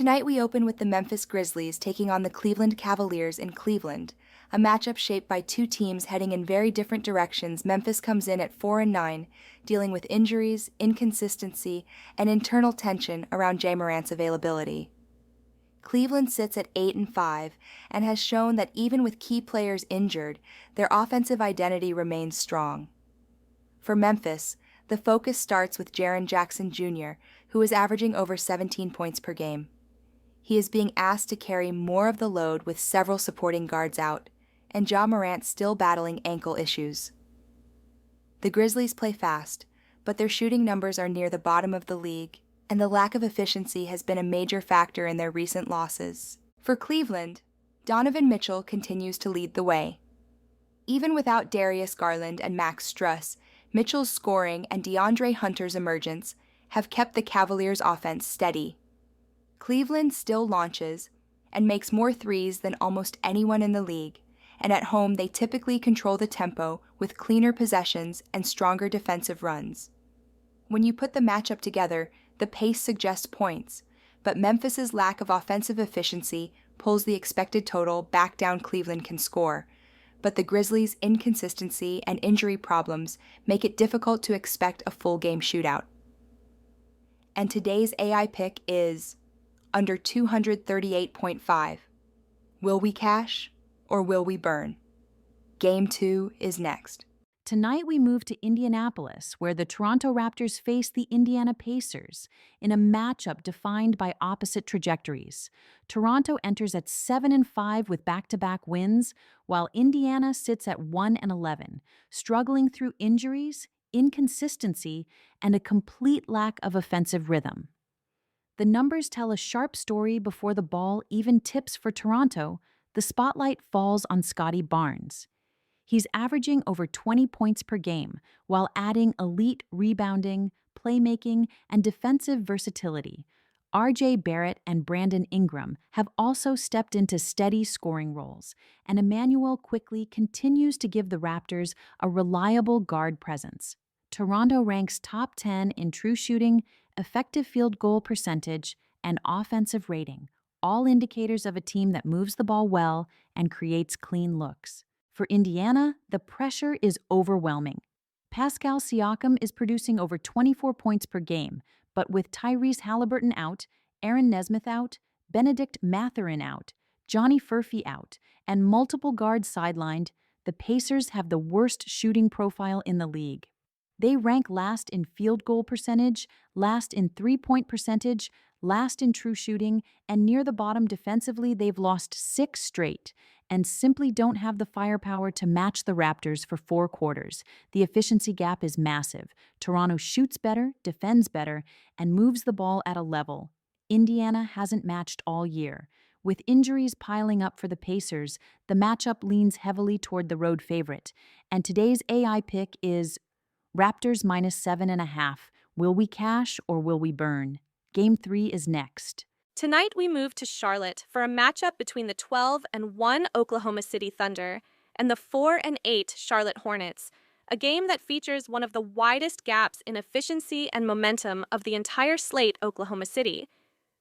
Tonight we open with the Memphis Grizzlies taking on the Cleveland Cavaliers in Cleveland, a matchup shaped by two teams heading in very different directions. Memphis comes in at 4-9, dealing with injuries, inconsistency, and internal tension around Ja Morant's availability. Cleveland sits at 8-5 and has shown that even with key players injured, their offensive identity remains strong. For Memphis, the focus starts with Jaren Jackson Jr., who is averaging over 17 points per game. He is being asked to carry more of the load with several supporting guards out, and Ja Morant still battling ankle issues. The Grizzlies play fast, but their shooting numbers are near the bottom of the league, and the lack of efficiency has been a major factor in their recent losses. For Cleveland, Donovan Mitchell continues to lead the way. Even without Darius Garland and Max Strus, Mitchell's scoring and DeAndre Hunter's emergence have kept the Cavaliers' offense steady. Cleveland still launches and makes more threes than almost anyone in the league, and at home they typically control the tempo with cleaner possessions and stronger defensive runs. When you put the matchup together, the pace suggests points, but Memphis's lack of offensive efficiency pulls the expected total back down. Cleveland can score, but the Grizzlies' inconsistency and injury problems make it difficult to expect a full game shootout. And today's AI pick is under 238.5. Will we cash or will we burn? Game 2 is next. Tonight we move to Indianapolis, where the Toronto Raptors face the Indiana Pacers in a matchup defined by opposite trajectories. Toronto enters at 7-5 with back-to-back wins, while Indiana sits at 1-11, struggling through injuries, inconsistency, and a complete lack of offensive rhythm. The numbers tell a sharp story before the ball even tips for Toronto. The spotlight falls on Scotty Barnes. He's averaging over 20 points per game while adding elite rebounding, playmaking, and defensive versatility. R.J. Barrett and Brandon Ingram have also stepped into steady scoring roles, and Emmanuel Quickley continues to give the Raptors a reliable guard presence. Toronto ranks top 10 in true shooting, effective field goal percentage, and offensive rating, all indicators of a team that moves the ball well and creates clean looks. For Indiana, the pressure is overwhelming. Pascal Siakam is producing over 24 points per game, but with Tyrese Halliburton out, Aaron Nesmith out, Benedict Mathurin out, Johnny Furphy out, and multiple guards sidelined, the Pacers have the worst shooting profile in the league. They rank last in field goal percentage, last in three-point percentage, last in true shooting, and near the bottom defensively. They've lost 6 straight and simply don't have the firepower to match the Raptors for 4 quarters. The efficiency gap is massive. Toronto shoots better, defends better, and moves the ball at a level Indiana hasn't matched all year. With injuries piling up for the Pacers, the matchup leans heavily toward the road favorite. And today's AI pick is Raptors -7.5. Will we cash or will we burn? Game 3 is next. Tonight we move to Charlotte for a matchup between the 12-1 Oklahoma City Thunder and the 4-8 Charlotte Hornets, a game that features one of the widest gaps in efficiency and momentum of the entire slate. Oklahoma City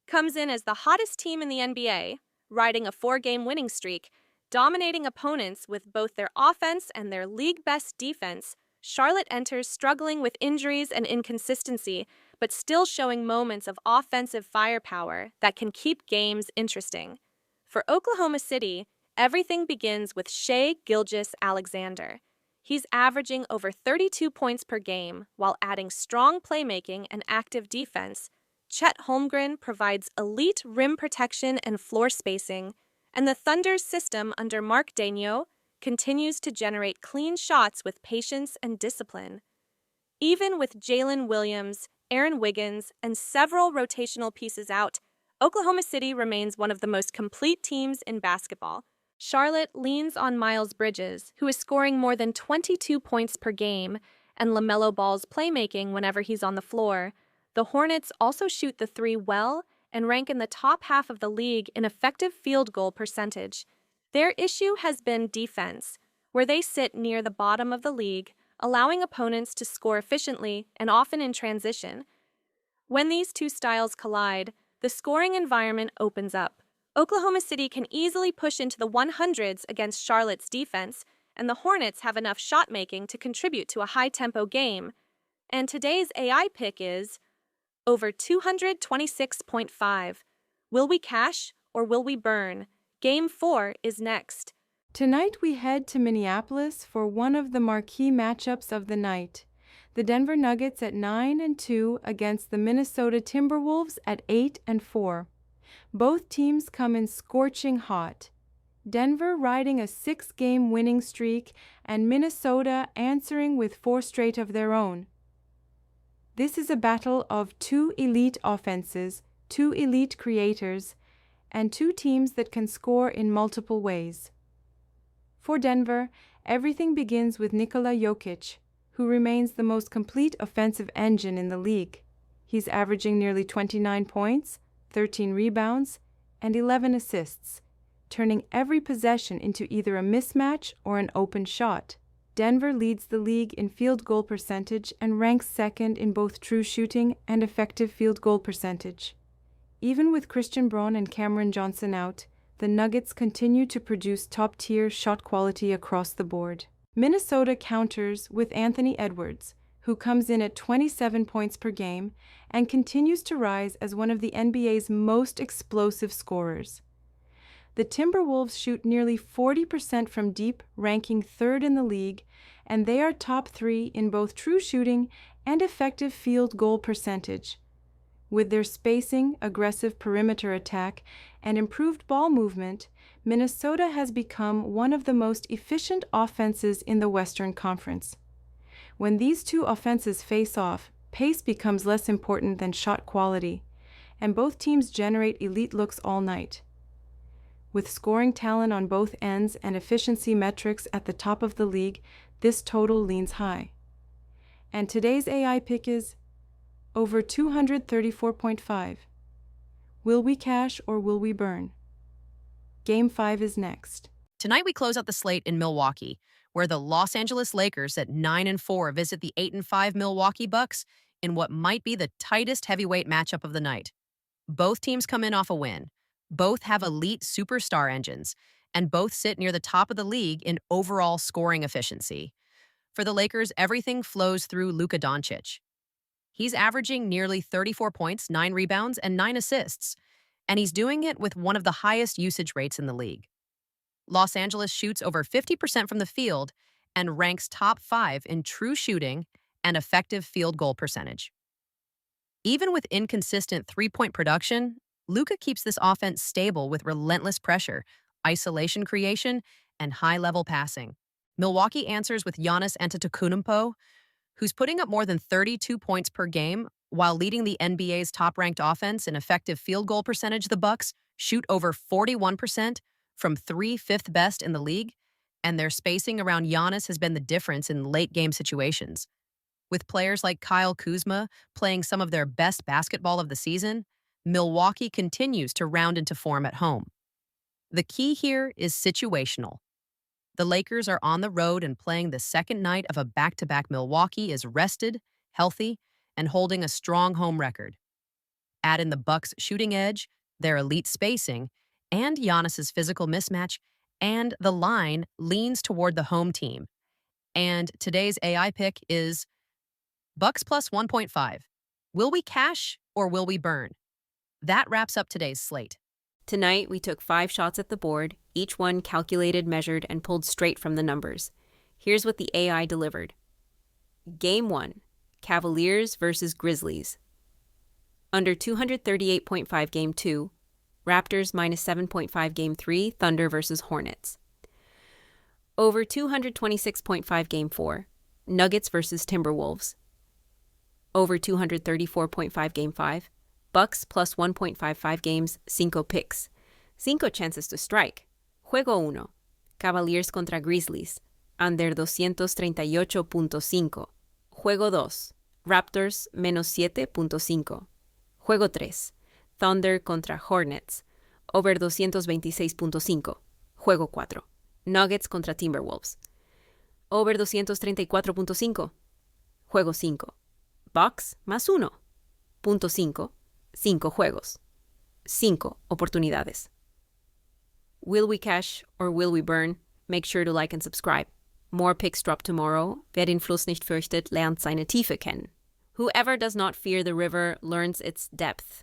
comes in as the hottest team in the NBA, riding a 4-game winning streak, dominating opponents with both their offense and their league-best defense. Charlotte enters struggling with injuries and inconsistency, but still showing moments of offensive firepower that can keep games interesting. For Oklahoma City, everything begins with Shai Gilgeous-Alexander. He's averaging over 32 points per game while adding strong playmaking and active defense. Chet Holmgren provides elite rim protection and floor spacing, and the Thunder's system under Mark Daigneault continues to generate clean shots with patience and discipline. Even with Jalen Williams, Aaron Wiggins, and several rotational pieces out, Oklahoma City remains one of the most complete teams in basketball. Charlotte leans on Miles Bridges, who is scoring more than 22 points per game, and LaMelo Ball's playmaking whenever he's on the floor. The Hornets also shoot the three well and rank in the top half of the league in effective field goal percentage. Their issue has been defense, where they sit near the bottom of the league, allowing opponents to score efficiently and often in transition. When these two styles collide, the scoring environment opens up. Oklahoma City can easily push into the 100s against Charlotte's defense, and the Hornets have enough shot-making to contribute to a high-tempo game. And today's AI pick is over 226.5. Will we cash or will we burn? Game 4 is next. Tonight we head to Minneapolis for one of the marquee matchups of the night. The Denver Nuggets at 9-2 against the Minnesota Timberwolves at 8-4. Both teams come in scorching hot. Denver riding a 6-game winning streak and Minnesota answering with 4 straight of their own. This is a battle of 2 elite offenses, 2 elite creators, and 2 teams that can score in multiple ways. For Denver, everything begins with Nikola Jokic, who remains the most complete offensive engine in the league. He's averaging nearly 29 points, 13 rebounds, and 11 assists, turning every possession into either a mismatch or an open shot. Denver leads the league in field goal percentage and ranks second in both true shooting and effective field goal percentage. Even with Christian Braun and Cameron Johnson out, the Nuggets continue to produce top-tier shot quality across the board. Minnesota counters with Anthony Edwards, who comes in at 27 points per game and continues to rise as one of the NBA's most explosive scorers. The Timberwolves shoot nearly 40% from deep, ranking 3rd in the league, and they are top 3 in both true shooting and effective field goal percentage. With their spacing, aggressive perimeter attack, and improved ball movement, Minnesota has become one of the most efficient offenses in the Western Conference. When these 2 offenses face off, pace becomes less important than shot quality, and both teams generate elite looks all night. With scoring talent on both ends and efficiency metrics at the top of the league, this total leans high. And today's AI pick is over 234.5. Will we cash or will we burn? Game 5 is next. Tonight we close out the slate in Milwaukee, where the Los Angeles Lakers at 9-4 visit the 8-5 Milwaukee Bucks in what might be the tightest heavyweight matchup of the night. Both teams come in off a win. Both have elite superstar engines, and both sit near the top of the league in overall scoring efficiency. For the Lakers, everything flows through Luka Doncic. He's averaging nearly 34 points, 9 rebounds, and 9 assists, and he's doing it with one of the highest usage rates in the league. Los Angeles shoots over 50% from the field and ranks top 5 in true shooting and effective field goal percentage. Even with inconsistent three-point production, Luka keeps this offense stable with relentless pressure, isolation creation, and high-level passing. Milwaukee answers with Giannis Antetokounmpo, who's putting up more than 32 points per game while leading the NBA's top-ranked offense in effective field goal percentage. The Bucks shoot over 41% from 3, 5th best in the league, and their spacing around Giannis has been the difference in late-game situations. With players like Kyle Kuzma playing some of their best basketball of the season, Milwaukee continues to round into form at home. The key here is situational. The Lakers are on the road and playing the second night of a back-to-back. Milwaukee is rested, healthy, and holding a strong home record. Add in the Bucks' shooting edge, their elite spacing, and Giannis's physical mismatch, and the line leans toward the home team. And today's AI pick is Bucks plus 1.5. Will we cash or will we burn? That wraps up today's slate. Tonight, we took 5 shots at the board, each one calculated, measured, and pulled straight from the numbers. Here's what the AI delivered. Game 1, Cavaliers versus Grizzlies. Under 238.5 Game 2, Raptors minus 7.5 Game 3, Thunder versus Hornets. Over 226.5 Game 4, Nuggets versus Timberwolves. Over 234.5 Game 5, Bucks plus 1.55 games, 5 picks. 5 chances to strike. Juego 1. Cavaliers contra Grizzlies. Under 238.5. Juego 2. Raptors menos 7.5. Juego 3. Thunder contra Hornets. Over 226.5. Juego 4. Nuggets contra Timberwolves. Over 234.5. Juego 5. Bucks más 1.5. 5 juegos. 5 oportunidades. Will we cash or will we burn? Make sure to like and subscribe. More picks drop tomorrow. Wer den Fluss nicht fürchtet, lernt seine Tiefe kennen. Whoever does not fear the river learns its depth.